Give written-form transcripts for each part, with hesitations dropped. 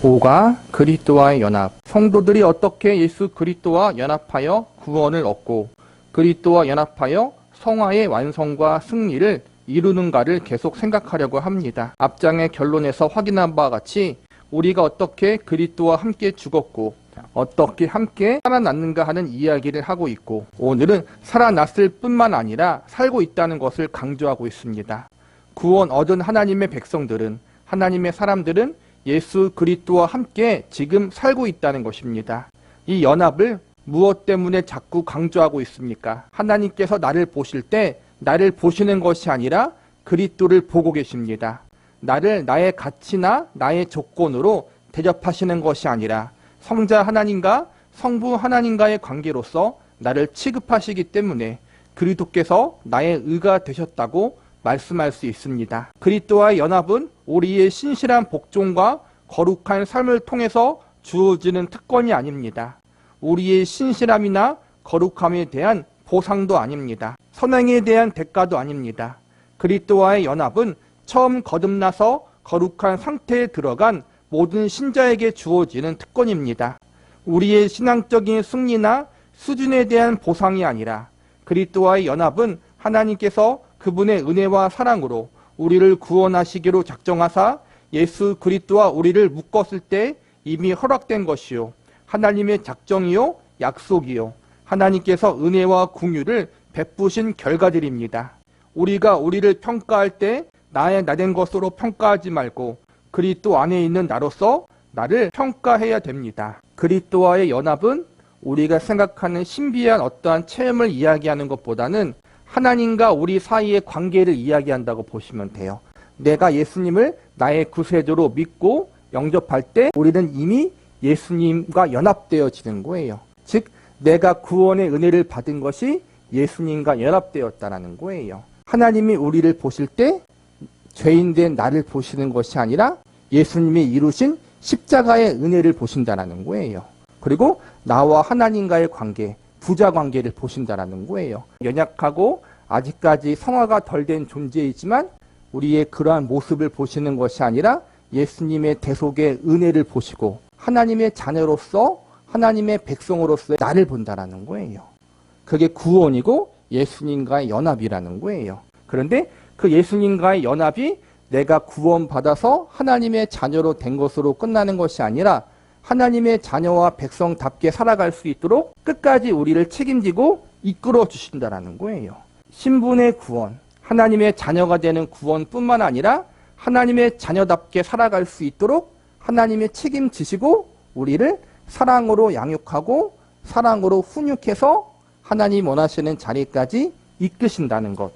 5가 그리스도와의 연합. 성도들이 어떻게 예수 그리스도와 연합하여 구원을 얻고 그리스도와 연합하여 성화의 완성과 승리를 이루는가를 계속 생각하려고 합니다. 앞장의 결론에서 확인한 바와 같이 우리가 어떻게 그리스도와 함께 죽었고 어떻게 함께 살아났는가 하는 이야기를 하고 있고, 오늘은 살아났을 뿐만 아니라 살고 있다는 것을 강조하고 있습니다. 구원 얻은 하나님의 백성들은, 하나님의 사람들은 예수 그리스도와 함께 지금 살고 있다는 것입니다. 이 연합을 무엇 때문에 자꾸 강조하고 있습니까? 하나님께서 나를 보실 때 나를 보시는 것이 아니라 그리스도를 보고 계십니다. 나를 나의 가치나 나의 조건으로 대접하시는 것이 아니라 성자 하나님과 성부 하나님과의 관계로서 나를 취급하시기 때문에 그리스도께서 나의 의가 되셨다고 말씀할 수 있습니다. 그리스도와의 연합은 우리의 신실한 복종과 거룩한 삶을 통해서 주어지는 특권이 아닙니다. 우리의 신실함이나 거룩함에 대한 보상도 아닙니다. 선행에 대한 대가도 아닙니다. 그리스도와의 연합은 처음 거듭나서 거룩한 상태에 들어간 모든 신자에게 주어지는 특권입니다. 우리의 신앙적인 승리나 수준에 대한 보상이 아니라 그리스도와의 연합은 하나님께서 그분의 은혜와 사랑으로 우리를 구원하시기로 작정하사 예수 그리스도와 우리를 묶었을 때 이미 허락된 것이요, 하나님의 작정이요 약속이요, 하나님께서 은혜와 긍휼을 베푸신 결과들입니다. 우리가 우리를 평가할 때 나의 나된 것으로 평가하지 말고 그리스도 안에 있는 나로서 나를 평가해야 됩니다. 그리스도와의 연합은 우리가 생각하는 신비한 어떠한 체험을 이야기하는 것보다는 하나님과 우리 사이의 관계를 이야기한다고 보시면 돼요. 내가 예수님을 나의 구세주로 믿고 영접할 때 우리는 이미 예수님과 연합되어지는 거예요. 즉 내가 구원의 은혜를 받은 것이 예수님과 연합되었다는 거예요. 하나님이 우리를 보실 때 죄인된 나를 보시는 것이 아니라 예수님이 이루신 십자가의 은혜를 보신다는 거예요. 그리고 나와 하나님과의 관계, 부자 관계를 보신다는 거예요. 연약하고 아직까지 성화가 덜 된 존재이지만 우리의 그러한 모습을 보시는 것이 아니라 예수님의 대속의 은혜를 보시고 하나님의 자녀로서, 하나님의 백성으로서의 나를 본다는 거예요. 그게 구원이고 예수님과의 연합이라는 거예요. 그런데 그 예수님과의 연합이 내가 구원받아서 하나님의 자녀로 된 것으로 끝나는 것이 아니라 하나님의 자녀와 백성답게 살아갈 수 있도록 끝까지 우리를 책임지고 이끌어 주신다는 거예요. 신분의 구원, 하나님의 자녀가 되는 구원뿐만 아니라 하나님의 자녀답게 살아갈 수 있도록 하나님의 책임지시고 우리를 사랑으로 양육하고 사랑으로 훈육해서 하나님 원하시는 자리까지 이끄신다는 것.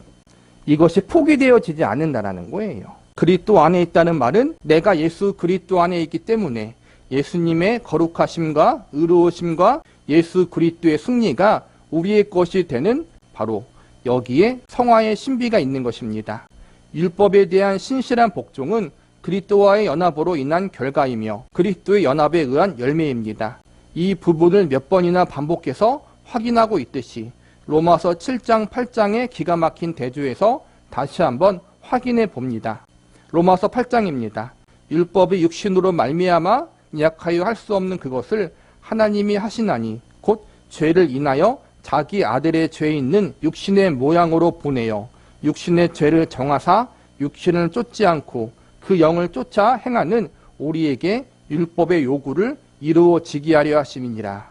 이것이 포기되어지지 않는다는 거예요. 그리스도 안에 있다는 말은 내가 예수 그리스도 안에 있기 때문에 예수님의 거룩하심과 의로우심과 예수 그리스도의 승리가 우리의 것이 되는 바로 여기에 성화의 신비가 있는 것입니다. 율법에 대한 신실한 복종은 그리스도와의 연합으로 인한 결과이며 그리스도의 연합에 의한 열매입니다. 이 부분을 몇 번이나 반복해서 확인하고 있듯이 로마서 7장 8장의 기가 막힌 대조에서 다시 한번 확인해 봅니다. 로마서 8장입니다. 율법이 육신으로 말미암아 약하여 할 수 없는 그것을 하나님이 하시나니 곧 죄를 인하여 자기 아들의 죄에 있는 육신의 모양으로 보내어 육신의 죄를 정하사 육신을 쫓지 않고 그 영을 쫓아 행하는 우리에게 율법의 요구를 이루어지게 하려 하심이니라.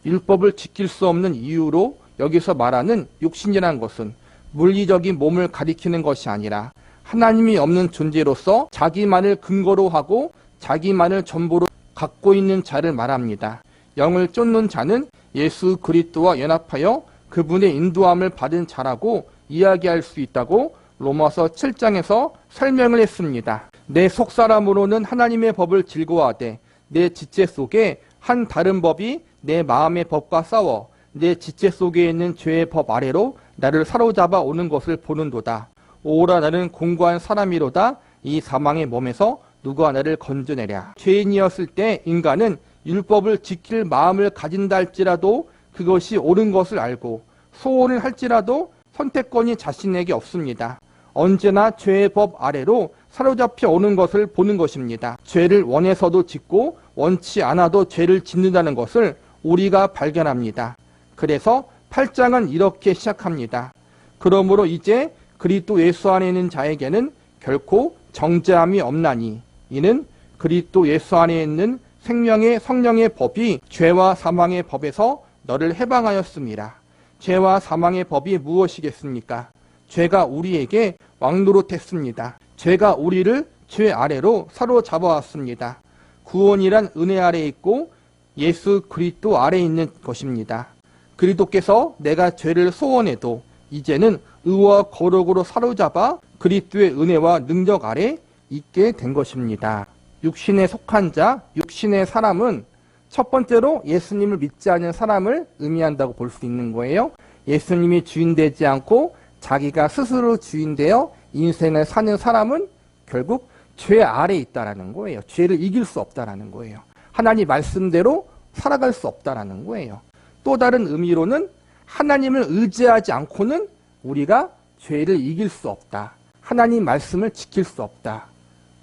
율법을 지킬 수 없는 이유로 여기서 말하는 육신이란 것은 물리적인 몸을 가리키는 것이 아니라 하나님이 없는 존재로서 자기만을 근거로 하고 자기만을 전부로 갖고 있는 자를 말합니다. 영을 쫓는 자는 예수 그리스도와 연합하여 그분의 인도함을 받은 자라고 이야기할 수 있다고 로마서 7장에서 설명을 했습니다. 내 속사람으로는 하나님의 법을 즐거워하되 내 지체 속에 한 다른 법이 내 마음의 법과 싸워 내 지체 속에 있는 죄의 법 아래로 나를 사로잡아 오는 것을 보는도다. 오라 나는 공고한 사람이로다. 이 사망의 몸에서 누가 나를 건져내랴. 죄인이었을 때 인간은 율법을 지킬 마음을 가진다 할지라도 그것이 옳은 것을 알고 소원을 할지라도 선택권이 자신에게 없습니다. 언제나 죄의 법 아래로 사로잡혀 오는 것을 보는 것입니다. 죄를 원해서도 짓고 원치 않아도 죄를 짓는다는 것을 우리가 발견합니다. 그래서 8장은 이렇게 시작합니다. 그러므로 이제 그리스도 예수 안에 있는 자에게는 결코 정죄함이 없나니 이는 그리스도 예수 안에 있는 생명의 성령의 법이 죄와 사망의 법에서 너를 해방하였습니다. 죄와 사망의 법이 무엇이겠습니까? 죄가 우리에게 왕노릇했습니다. 죄가 우리를 죄 아래로 사로잡아왔습니다. 구원이란 은혜 아래에 있고 예수 그리스도 아래에 있는 것입니다. 그리스도께서 내가 죄를 소원해도 이제는 의와 거룩으로 사로잡아 그리스도의 은혜와 능력 아래 있게 된 것입니다. 육신에 속한 자, 육신의 사람은 첫 번째로 예수님을 믿지 않는 사람을 의미한다고 볼 수 있는 거예요. 예수님이 주인 되지 않고 자기가 스스로 주인 되어 인생을 사는 사람은 결국 죄 아래에 있다라는 거예요. 죄를 이길 수 없다라는 거예요. 하나님 말씀대로 살아갈 수 없다라는 거예요. 또 다른 의미로는 하나님을 의지하지 않고는 우리가 죄를 이길 수 없다. 하나님 말씀을 지킬 수 없다.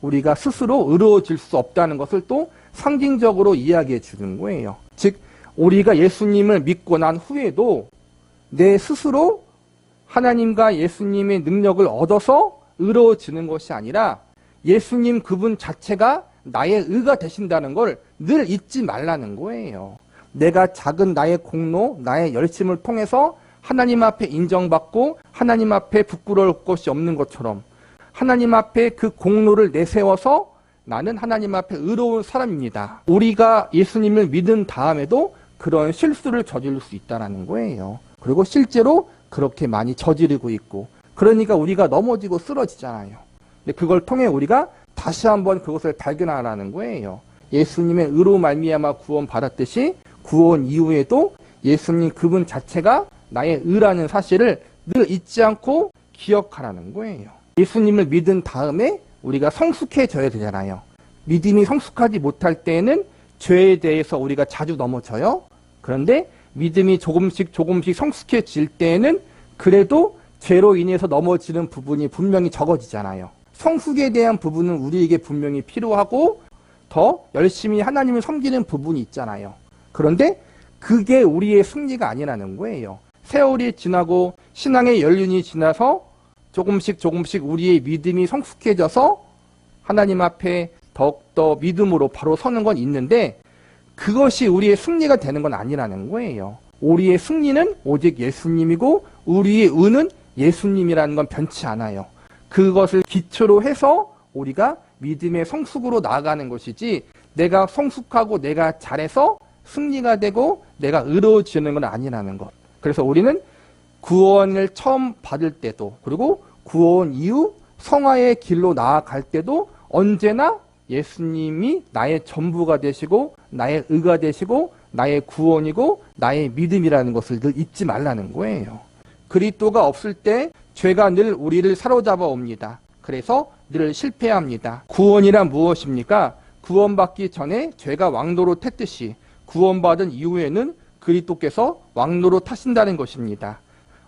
우리가 스스로 의로워질 수 없다는 것을 또 상징적으로 이야기해 주는 거예요. 즉 우리가 예수님을 믿고 난 후에도 내 스스로 하나님과 예수님의 능력을 얻어서 의로워지는 것이 아니라 예수님 그분 자체가 나의 의가 되신다는 걸 늘 잊지 말라는 거예요. 내가 작은 나의 공로, 나의 열심을 통해서 하나님 앞에 인정받고 하나님 앞에 부끄러울 것이 없는 것처럼 하나님 앞에 그 공로를 내세워서 나는 하나님 앞에 의로운 사람입니다. 우리가 예수님을 믿은 다음에도 그런 실수를 저지를 수 있다는 거예요. 그리고 실제로 그렇게 많이 저지르고 있고 그러니까 우리가 넘어지고 쓰러지잖아요. 근데 그걸 통해 우리가 다시 한번 그것을 발견하라는 거예요. 예수님의 의로 말미암아 구원 받았듯이 구원 이후에도 예수님 그분 자체가 나의 의라는 사실을 늘 잊지 않고 기억하라는 거예요. 예수님을 믿은 다음에 우리가 성숙해져야 되잖아요. 믿음이 성숙하지 못할 때에는 죄에 대해서 우리가 자주 넘어져요. 그런데 믿음이 조금씩 성숙해질 때에는 그래도 죄로 인해서 넘어지는 부분이 분명히 적어지잖아요. 성숙에 대한 부분은 우리에게 분명히 필요하고 더 열심히 하나님을 섬기는 부분이 있잖아요. 그런데 그게 우리의 승리가 아니라는 거예요. 세월이 지나고 신앙의 연륜이 지나서 조금씩 우리의 믿음이 성숙해져서 하나님 앞에 더욱더 믿음으로 바로 서는 건 있는데 그것이 우리의 승리가 되는 건 아니라는 거예요. 우리의 승리는 오직 예수님이고 우리의 의는 예수님이라는 건 변치 않아요. 그것을 기초로 해서 우리가 믿음의 성숙으로 나아가는 것이지 내가 성숙하고 내가 잘해서 승리가 되고 내가 의로워지는 건 아니라는 것. 그래서 우리는 구원을 처음 받을 때도 그리고 구원 이후 성화의 길로 나아갈 때도 언제나 예수님이 나의 전부가 되시고 나의 의가 되시고 나의 구원이고 나의 믿음이라는 것을 늘 잊지 말라는 거예요. 그리스도가 없을 때 죄가 늘 우리를 사로잡아 옵니다. 그래서 늘 실패합니다. 구원이란 무엇입니까? 구원받기 전에 죄가 왕노릇 했듯이 구원받은 이후에는 그리스도께서 왕노릇 하신다는 것입니다.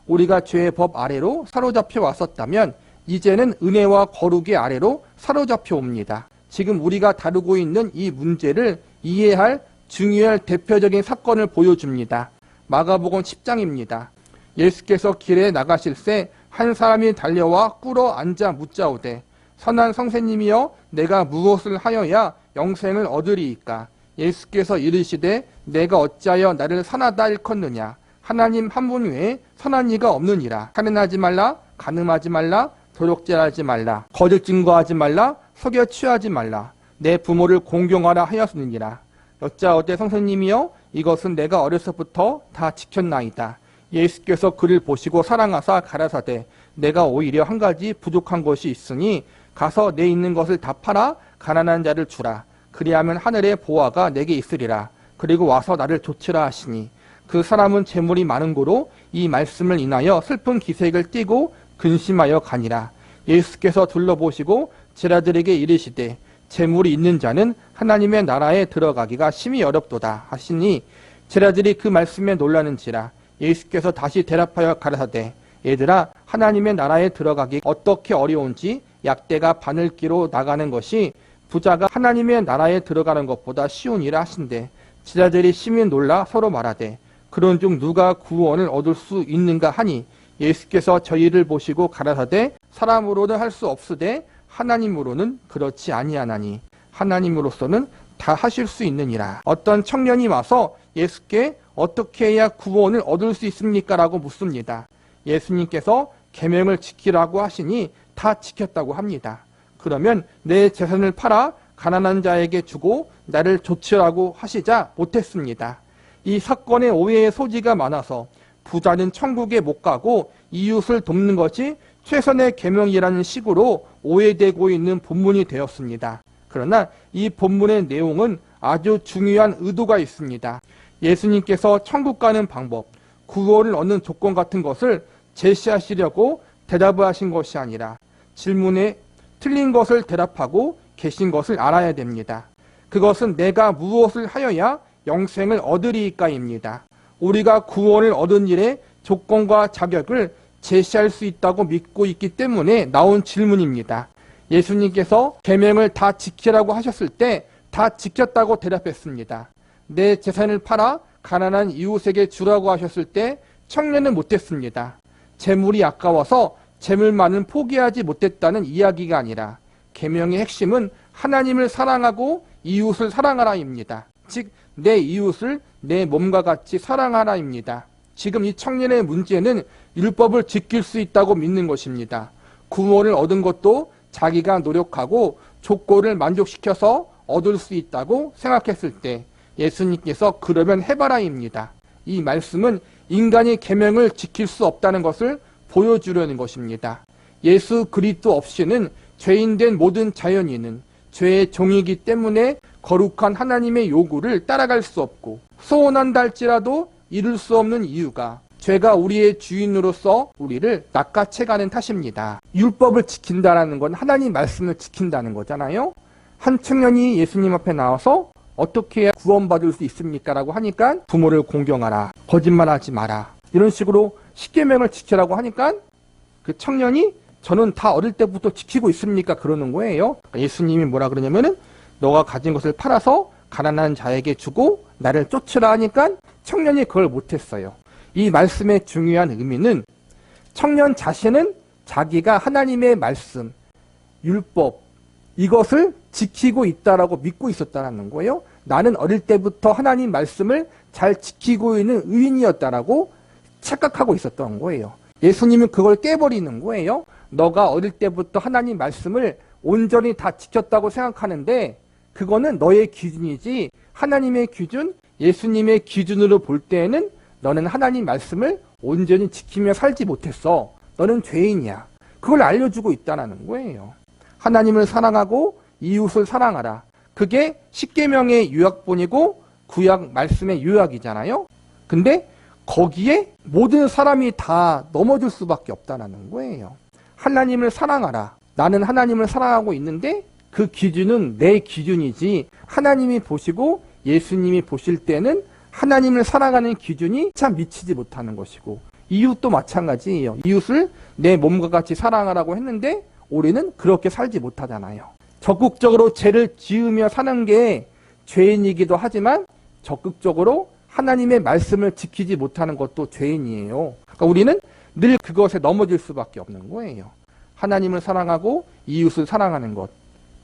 우리가 죄의 법 아래로 사로잡혀 왔었다면 이제는 은혜와 거룩의 아래로 사로잡혀 옵니다. 지금 우리가 다루고 있는 이 문제를 이해할 중요한 대표적인 사건을 보여줍니다. 마가복음 10장입니다. 예수께서 길에 나가실 새 한 사람이 달려와 꿇어 앉아 묻자오되 선한 선생님이여 내가 무엇을 하여야 영생을 얻으리이까? 예수께서 이르시되 내가 어찌하여 나를 선하다 일컫느냐? 하나님 한 분 외에 선한 이가 없느니라. 살인하지 말라, 간음하지 말라, 도둑질하지 말라, 거짓 증거하지 말라, 속여 취하지 말라. 내 부모를 공경하라 하였느니라. 여짜오되 선생님이여 이것은 내가 어려서부터 다 지켰나이다. 예수께서 그를 보시고 사랑하사 가라사대 내가 오히려 한 가지 부족한 것이 있으니 가서 내 있는 것을 다 팔아 가난한 자를 주라. 그리하면 하늘의 보화가 내게 있으리라. 그리고 와서 나를 좇으라 하시니 그 사람은 재물이 많은 고로 이 말씀을 인하여 슬픈 기색을 띠고 근심하여 가니라. 예수께서 둘러보시고 제자들에게 이르시되 재물이 있는 자는 하나님의 나라에 들어가기가 심히 어렵도다 하시니 제자들이 그 말씀에 놀라는지라. 예수께서 다시 대답하여 가라사대 얘들아 하나님의 나라에 들어가기 어떻게 어려운지 약대가 바늘기로 나가는 것이 부자가 하나님의 나라에 들어가는 것보다 쉬운 일을 하신대. 제자들이 심히 놀라 서로 말하되 그런 중 누가 구원을 얻을 수 있는가 하니 예수께서 저희를 보시고 가라사대 사람으로는 할 수 없으되 하나님으로는 그렇지 아니하나니 하나님으로서는 다 하실 수 있느니라. 어떤 청년이 와서 예수께 어떻게 해야 구원을 얻을 수 있습니까? 라고 묻습니다. 예수님께서 계명을 지키라고 하시니 다 지켰다고 합니다. 그러면 내 재산을 팔아 가난한 자에게 주고 나를 좇으라고 하시자 못했습니다. 이 사건의 오해의 소지가 많아서 부자는 천국에 못 가고 이웃을 돕는 것이 최선의 계명이라는 식으로 오해되고 있는 본문이 되었습니다. 그러나 이 본문의 내용은 아주 중요한 의도가 있습니다. 예수님께서 천국 가는 방법, 구원을 얻는 조건 같은 것을 제시하시려고 대답을 하신 것이 아니라 질문에 틀린 것을 대답하고 계신 것을 알아야 됩니다. 그것은 내가 무엇을 하여야 영생을 얻으리이까입니다. 우리가 구원을 얻은 일의 조건과 자격을 제시할 수 있다고 믿고 있기 때문에 나온 질문입니다. 예수님께서 계명을 다 지키라고 하셨을 때 다 지켰다고 대답했습니다. 내 재산을 팔아 가난한 이웃에게 주라고 하셨을 때 청년은 못했습니다. 재물이 아까워서 재물만은 포기하지 못했다는 이야기가 아니라 계명의 핵심은 하나님을 사랑하고 이웃을 사랑하라입니다. 즉 내 이웃을 내 몸과 같이 사랑하라입니다. 지금 이 청년의 문제는 율법을 지킬 수 있다고 믿는 것입니다. 구원을 얻은 것도 자기가 노력하고 조건을 만족시켜서 얻을 수 있다고 생각했을 때 예수님께서 그러면 해봐라입니다. 이 말씀은 인간이 계명을 지킬 수 없다는 것을 보여주려는 것입니다. 예수 그리스도 없이는 죄인된 모든 자연인은 죄의 종이기 때문에 거룩한 하나님의 요구를 따라갈 수 없고 소원한다 할지라도 이룰 수 없는 이유가 죄가 우리의 주인으로서 우리를 낚아채가는 탓입니다. 율법을 지킨다는 건 하나님 말씀을 지킨다는 거잖아요. 한 청년이 예수님 앞에 나와서 어떻게 해야 구원받을 수 있습니까? 라고 하니까 부모를 공경하라, 거짓말하지 마라, 이런 식으로 십계명을 지키라고 하니까 그 청년이 저는 다 어릴 때부터 지키고 있습니까? 그러는 거예요. 예수님이 뭐라 그러냐면은 너가 가진 것을 팔아서 가난한 자에게 주고 나를 쫓으라 하니까 청년이 그걸 못했어요. 이 말씀의 중요한 의미는 청년 자신은 자기가 하나님의 말씀, 율법, 이것을 지키고 있다라고 믿고 있었다는 거예요. 나는 어릴 때부터 하나님 말씀을 잘 지키고 있는 의인이었다라고 착각하고 있었던 거예요. 예수님은 그걸 깨버리는 거예요. 너가 어릴 때부터 하나님 말씀을 온전히 다 지켰다고 생각하는데 그거는 너의 기준이지 하나님의 기준, 예수님의 기준으로 볼 때에는 너는 하나님 말씀을 온전히 지키며 살지 못했어. 너는 죄인이야. 그걸 알려주고 있다는 거예요. 하나님을 사랑하고 이웃을 사랑하라. 그게 십계명의 요약본이고 구약 말씀의 요약이잖아요. 근데 거기에 모든 사람이 다 넘어질 수밖에 없다는 거예요. 하나님을 사랑하라. 나는 하나님을 사랑하고 있는데 그 기준은 내 기준이지 하나님이 보시고 예수님이 보실 때는 하나님을 사랑하는 기준이 참 미치지 못하는 것이고 이웃도 마찬가지예요. 이웃을 내 몸과 같이 사랑하라고 했는데 우리는 그렇게 살지 못하잖아요. 적극적으로 죄를 지으며 사는 게 죄인이기도 하지만 적극적으로 하나님의 말씀을 지키지 못하는 것도 죄인이에요. 그러니까 우리는 늘 그것에 넘어질 수밖에 없는 거예요. 하나님을 사랑하고 이웃을 사랑하는 것.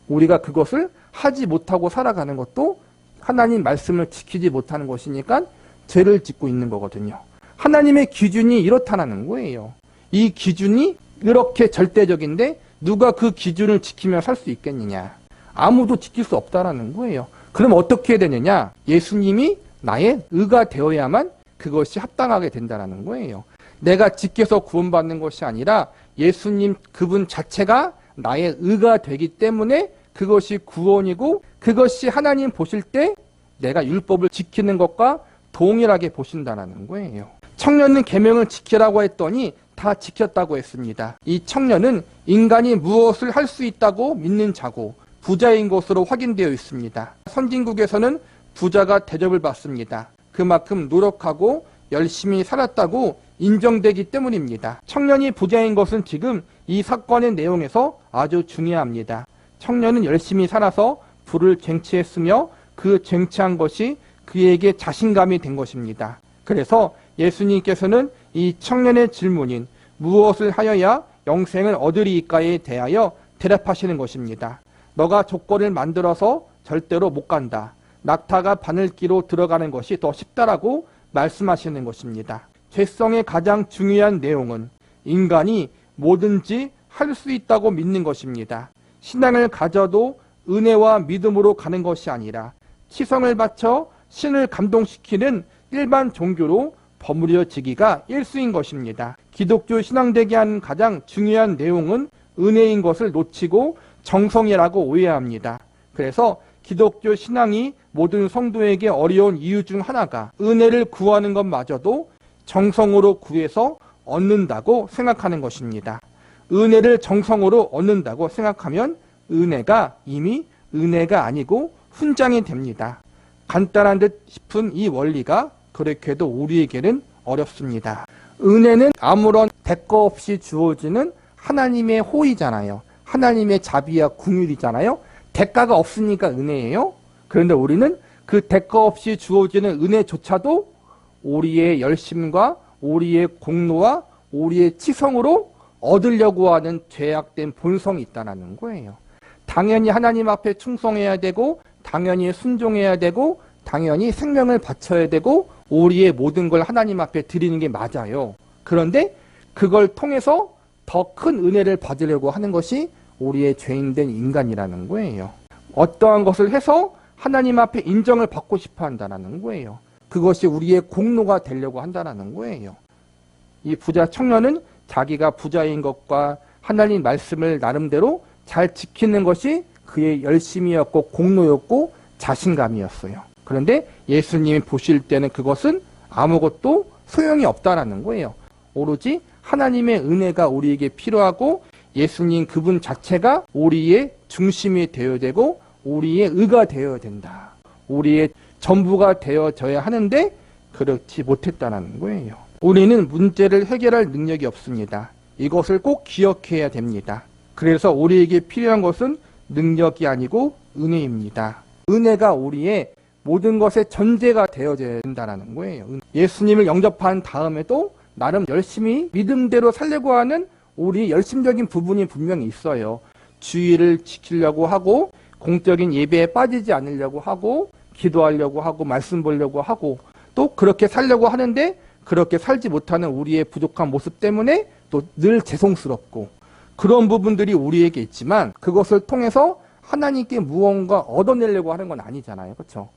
우리가 그것을 하지 못하고 살아가는 것도 하나님 말씀을 지키지 못하는 것이니까 죄를 짓고 있는 거거든요. 하나님의 기준이 이렇다는 거예요. 이 기준이 이렇게 절대적인데 누가 그 기준을 지키며 살 수 있겠느냐. 아무도 지킬 수 없다라는 거예요. 그럼 어떻게 해야 되느냐. 예수님이 나의 의가 되어야만 그것이 합당하게 된다는 거예요. 내가 지켜서 구원받는 것이 아니라 예수님 그분 자체가 나의 의가 되기 때문에 그것이 구원이고 그것이 하나님 보실 때 내가 율법을 지키는 것과 동일하게 보신다는 거예요. 청년은 계명을 지키라고 했더니 다 지켰다고 했습니다. 이 청년은 인간이 무엇을 할 수 있다고 믿는 자고 부자인 것으로 확인되어 있습니다. 선진국에서는 부자가 대접을 받습니다. 그만큼 노력하고 열심히 살았다고 인정되기 때문입니다. 청년이 부자인 것은 지금 이 사건의 내용에서 아주 중요합니다. 청년은 열심히 살아서 부를 쟁취했으며 그 쟁취한 것이 그에게 자신감이 된 것입니다. 그래서 예수님께서는 이 청년의 질문인 무엇을 하여야 영생을 얻으리이까에 대하여 대답하시는 것입니다. 너가 조건을 만들어서 절대로 못 간다. 낙타가 바늘기로 들어가는 것이 더 쉽다라고 말씀하시는 것입니다. 죄성의 가장 중요한 내용은 인간이 뭐든지 할 수 있다고 믿는 것입니다. 신앙을 가져도 은혜와 믿음으로 가는 것이 아니라 치성을 바쳐 신을 감동시키는 일반 종교로 버무려지기가 일수인 것입니다. 기독교 신앙되게 하는 가장 중요한 내용은 은혜인 것을 놓치고 정성이라고 오해합니다. 그래서 기독교 신앙이 모든 성도에게 어려운 이유 중 하나가 은혜를 구하는 것마저도 정성으로 구해서 얻는다고 생각하는 것입니다. 은혜를 정성으로 얻는다고 생각하면 은혜가 이미 은혜가 아니고 훈장이 됩니다. 간단한 듯 싶은 이 원리가 그렇게도 우리에게는 어렵습니다. 은혜는 아무런 대가 없이 주어지는 하나님의 호의잖아요. 하나님의 자비와 긍휼이잖아요. 대가가 없으니까 은혜예요. 그런데 우리는 그 대가 없이 주어지는 은혜조차도 우리의 열심과 우리의 공로와 우리의 치성으로 얻으려고 하는 죄악된 본성이 있다는 거예요. 당연히 하나님 앞에 충성해야 되고 당연히 순종해야 되고 당연히 생명을 바쳐야 되고 우리의 모든 걸 하나님 앞에 드리는 게 맞아요. 그런데 그걸 통해서 더 큰 은혜를 받으려고 하는 것이 우리의 죄인된 인간이라는 거예요. 어떠한 것을 해서 하나님 앞에 인정을 받고 싶어 한다는 거예요. 그것이 우리의 공로가 되려고 한다는 거예요. 이 부자 청년은 자기가 부자인 것과 하나님 말씀을 나름대로 잘 지키는 것이 그의 열심이었고 공로였고 자신감이었어요. 그런데 예수님이 보실 때는 그것은 아무것도 소용이 없다라는 거예요. 오로지 하나님의 은혜가 우리에게 필요하고 예수님 그분 자체가 우리의 중심이 되어야 되고 우리의 의가 되어야 된다. 우리의 전부가 되어져야 하는데 그렇지 못했다는 거예요. 우리는 문제를 해결할 능력이 없습니다. 이것을 꼭 기억해야 됩니다. 그래서 우리에게 필요한 것은 능력이 아니고 은혜입니다. 은혜가 우리의 모든 것의 전제가 되어져야 된다는 거예요. 예수님을 영접한 다음에도 나름 열심히 믿음대로 살려고 하는 우리 열심적인 부분이 분명히 있어요. 주의를 지키려고 하고 공적인 예배에 빠지지 않으려고 하고 기도하려고 하고 말씀 보려고 하고 또 그렇게 살려고 하는데 그렇게 살지 못하는 우리의 부족한 모습 때문에 또 늘 죄송스럽고 그런 부분들이 우리에게 있지만 그것을 통해서 하나님께 무언가 얻어내려고 하는 건 아니잖아요. 그렇죠?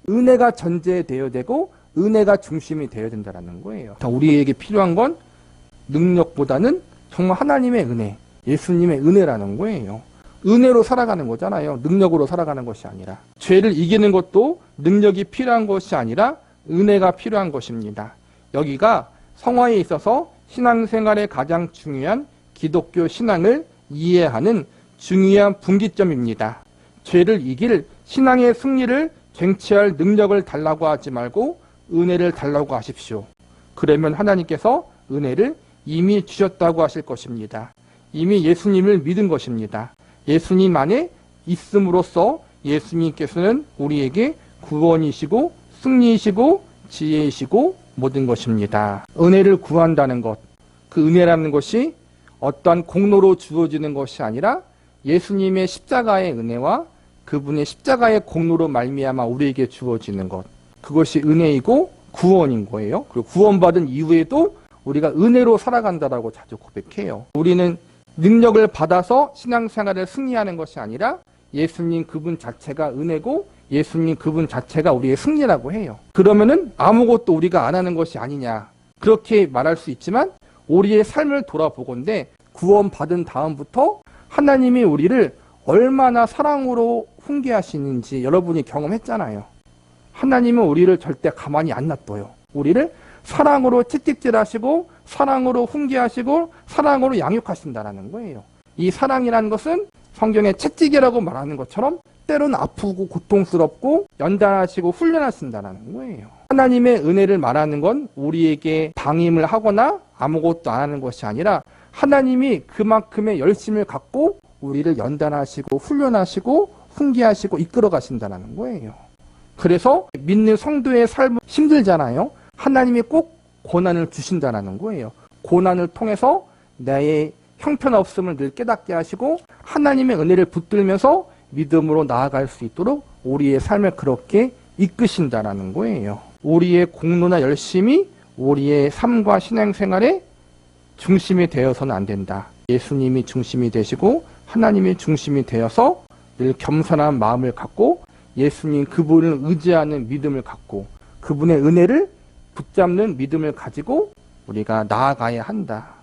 은혜가 전제되어야 되고 은혜가 중심이 되어야 된다는 거예요. 우리에게 필요한 건 능력보다는 정말 하나님의 은혜, 예수님의 은혜라는 거예요. 은혜로 살아가는 거잖아요. 능력으로 살아가는 것이 아니라. 죄를 이기는 것도 능력이 필요한 것이 아니라 은혜가 필요한 것입니다. 여기가 성화에 있어서 신앙생활의 가장 중요한 기독교 신앙을 이해하는 중요한 분기점입니다. 죄를 이길 신앙의 승리를 쟁취할 능력을 달라고 하지 말고 은혜를 달라고 하십시오. 그러면 하나님께서 은혜를 이미 주셨다고 하실 것입니다. 이미 예수님을 믿은 것입니다. 예수님 안에 있음으로써 예수님께서는 우리에게 구원이시고 승리이시고 지혜이시고 모든 것입니다. 은혜를 구한다는 것, 그 은혜라는 것이 어떠한 공로로 주어지는 것이 아니라 예수님의 십자가의 은혜와 그분의 십자가의 공로로 말미암아 우리에게 주어지는 것, 그것이 은혜이고 구원인 거예요. 그리고 구원받은 이후에도 우리가 은혜로 살아간다라고 자주 고백해요. 우리는 능력을 받아서 신앙생활을 승리하는 것이 아니라 예수님 그분 자체가 은혜고 예수님 그분 자체가 우리의 승리라고 해요. 그러면은 아무것도 우리가 안 하는 것이 아니냐 그렇게 말할 수 있지만 우리의 삶을 돌아보건대 구원받은 다음부터 하나님이 우리를 얼마나 사랑으로 훈계하시는지 여러분이 경험했잖아요. 하나님은 우리를 절대 가만히 안 놔둬요. 우리를 사랑으로 채찍질하시고 사랑으로 훈계하시고 사랑으로 양육하신다는 거예요. 이 사랑이라는 것은 성경에 채찍이라고 말하는 것처럼 때로는 아프고 고통스럽고 연단하시고 훈련하신다는 거예요. 하나님의 은혜를 말하는 건 우리에게 방임을 하거나 아무것도 안 하는 것이 아니라 하나님이 그만큼의 열심을 갖고 우리를 연단하시고 훈련하시고 훈계하시고 이끌어 가신다는 거예요. 그래서 믿는 성도의 삶은 힘들잖아요. 하나님이 꼭 고난을 주신다는 거예요. 고난을 통해서 나의 형편없음을 늘 깨닫게 하시고 하나님의 은혜를 붙들면서 믿음으로 나아갈 수 있도록 우리의 삶을 그렇게 이끄신다는 거예요. 우리의 공로나 열심이 우리의 삶과 신앙생활의 중심이 되어서는 안 된다. 예수님이 중심이 되시고 하나님이 중심이 되어서 늘 겸손한 마음을 갖고 예수님 그분을 의지하는 믿음을 갖고 그분의 은혜를 붙잡는 믿음을 가지고 우리가 나아가야 한다.